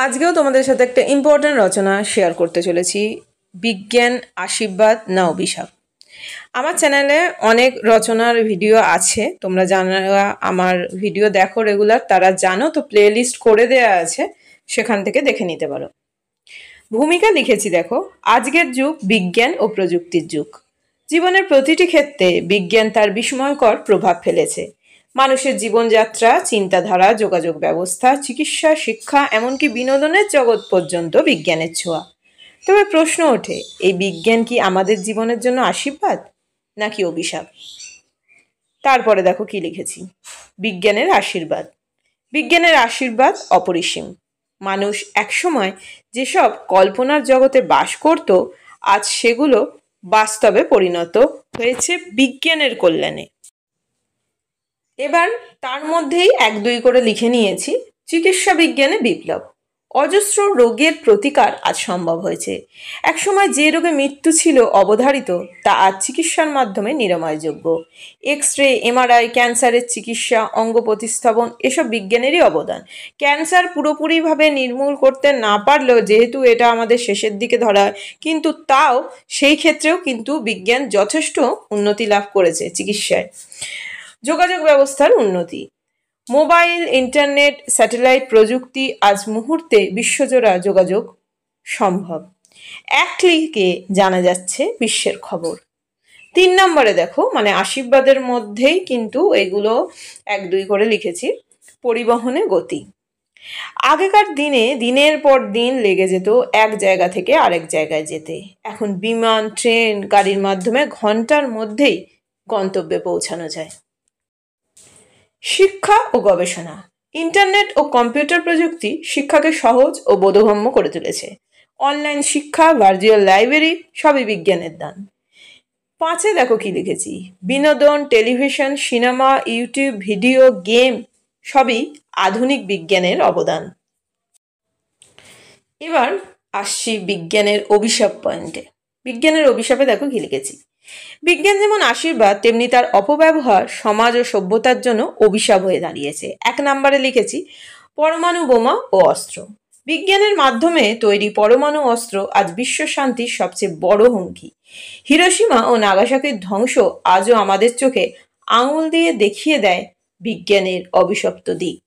আজকেও তোমাদের সাথে একটা ইম্পর্ট্যান্ট রচনা শেয়ার করতে চলেছি, বিজ্ঞান আশীর্বাদ না অভিশাপ। আমার চ্যানেলে অনেক রচনার ভিডিও আছে, তোমরা যারা আমার ভিডিও দেখো রেগুলার তারা জানো, তো প্লে লিস্ট করে দেওয়া আছে, সেখান থেকে দেখে নিতে পারো। ভূমিকা লিখেছি দেখো, আজকের যুগ বিজ্ঞান ও প্রযুক্তির যুগ। জীবনের প্রতিটি ক্ষেত্রে বিজ্ঞান তার বিস্ময়কর প্রভাব ফেলেছে। মানুষের জীবনযাত্রা, চিন্তাধারা, যোগাযোগ ব্যবস্থা, চিকিৎসা, শিক্ষা, এমনকি বিনোদনের জগৎ পর্যন্ত বিজ্ঞানের ছোঁয়া। তবে প্রশ্ন ওঠে, এই বিজ্ঞান কি আমাদের জীবনের জন্য আশীর্বাদ নাকি অভিশাপ? তারপরে দেখো কি লিখেছি, বিজ্ঞানের আশীর্বাদ। বিজ্ঞানের আশীর্বাদ অপরিসীম। মানুষ একসময় যেসব কল্পনার জগতে বাস করত, আজ সেগুলো বাস্তবে পরিণত হয়েছে বিজ্ঞানের কল্যাণে। এবার তার মধ্যেই এক দুই করে লিখে নিয়েছি, চিকিৎসা বিজ্ঞানে বিপ্লব। অজস্র রোগের প্রতিকার আজ সম্ভব হয়েছে। একসময় যে রোগে মৃত্যু ছিল অবধারিত, তা আজ চিকিৎসার মাধ্যমে নিরাময়যোগ্য। এক্স রে, এমআরআই, ক্যান্সারের চিকিৎসা, অঙ্গ প্রতিস্থাপন, এসব বিজ্ঞানেরই অবদান। ক্যান্সার পুরোপুরিভাবে নির্মূল করতে না পারলেও, যেহেতু এটা আমাদের শেষের দিকে ধরা হয়, কিন্তু তাও সেই ক্ষেত্রেও কিন্তু বিজ্ঞান যথেষ্ট উন্নতি লাভ করেছে চিকিৎসায়। যোগাযোগ ব্যবস্থার উন্নতি, মোবাইল, ইন্টারনেট, স্যাটেলাইট প্রযুক্তি, আজ মুহূর্তে বিশ্বজোড়া যোগাযোগ সম্ভব। এক ক্লিকে জানা যাচ্ছে বিশ্বের খবর। 3 নম্বরে দেখো, মানে আশীর্বাদের মধ্যেই কিন্তু এগুলো এক দুই করে লিখেছি, পরিবহনে গতি। আগেকার দিনে দিনের পর দিন লেগে যেত এক জায়গা থেকে আরেক জায়গায় যেতে। এখন বিমান, ট্রেন, গাড়ির মাধ্যমে ঘন্টার মধ্যেই গন্তব্যে পৌঁছানো যায়। শিক্ষা ও গবেষণা, ইন্টারনেট ও কম্পিউটার প্রযুক্তি শিক্ষাকে সহজ ও বোধগম্য করে তুলেছে। অনলাইন শিক্ষা, ভার্চুয়াল লাইব্রেরি, সবই বিজ্ঞানের দান। 5 দেখো কি লিখেছি, বিনোদন, television, cinema, YouTube, video game, সবই আধুনিক বিজ্ঞানের অবদান। এবার আসছি বিজ্ঞানের অভিশাপ পয়েন্টে। বিজ্ঞানের অভিশাপে দেখো কি লিখেছি, বিজ্ঞান যেমন আশীর্বাদ, তেমনি তার অপব্যবহার সমাজ ও সভ্যতার জন্য অভিশাপ হয়ে দাঁড়িয়েছে। 1 নম্বরে লিখেছি, পরমাণু বোমা ও অস্ত্র। বিজ্ঞানের মাধ্যমে তৈরি পরমাণু অস্ত্র আজ বিশ্ব শান্তির সবচেয়ে বড় হুমকি। হিরোশিমা ও নাগাসাকির ধ্বংস আজও আমাদের চোখে আঙুল দিয়ে দেখিয়ে দেয় বিজ্ঞানের অভিশপ্ত দিক।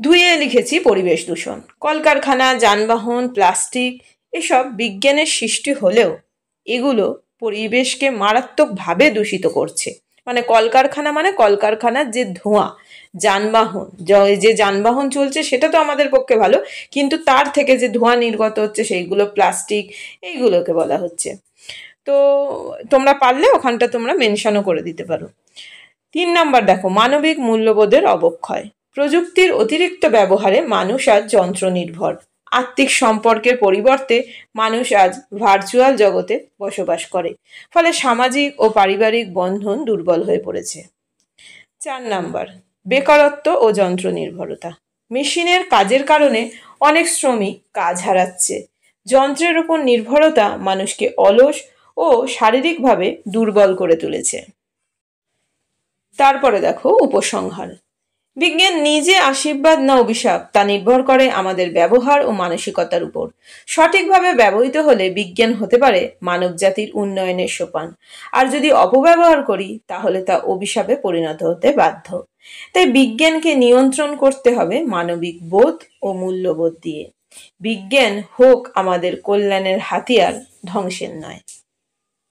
2 লিখেছি পরিবেশ দূষণ। কলকারখানা, যানবাহন, প্লাস্টিক, এসব বিজ্ঞানের সৃষ্টি হলেও এগুলো পরিবেশকে মারাত্মকভাবে দূষিত করছে। মানে কলকারখানা, মানে কলকারখানার যে ধোঁয়া, যানবাহন, যে যানবাহন চলছে সেটা তো আমাদের পক্ষে ভালো, কিন্তু তার থেকে যে ধোঁয়া নির্গত হচ্ছে সেইগুলো প্লাস্টিক, এইগুলোকে বলা হচ্ছে। তো তোমরা পারলে ওখানটা তোমরা মেনশনও করে দিতে পারো। 3 নম্বর দেখো, মানবিক মূল্যবোধের অবক্ষয়। প্রযুক্তির অতিরিক্ত ব্যবহারে মানুষ আজ যন্ত্র নির্ভর। আত্মিক সম্পর্কের পরিবর্তে মানুষ আজ ভার্চুয়াল জগতে বসবাস করে, ফলে সামাজিক ও পারিবারিক বন্ধন দুর্বল হয়ে পড়েছে। 4 নম্বর, বেকারত্ব ও যন্ত্র নির্ভরতা। মেশিনের কাজের কারণে অনেক শ্রমিক কাজ হারাচ্ছে। যন্ত্রের উপর নির্ভরতা মানুষকে অলস ও শারীরিকভাবে দুর্বল করে তুলেছে। তারপরে দেখো উপসংহার, বিজ্ঞান নিজে আশীর্বাদ না অভিশাপ তা নির্ভর করে আমাদের ব্যবহার ও মানসিকতার উপর। সঠিকভাবে ব্যবহৃত হলে বিজ্ঞান হতে পারে মানবজাতির উন্নয়নের সোপান, আর যদি অপব্যবহার করি তাহলে তা অভিশাপে পরিণত হতে বাধ্য। তাই বিজ্ঞানকে নিয়ন্ত্রণ করতে হবে মানবিক বোধ ও মূল্যবোধ দিয়ে। বিজ্ঞান হোক আমাদের কল্যাণের হাতিয়ার, ধ্বংসের নয়।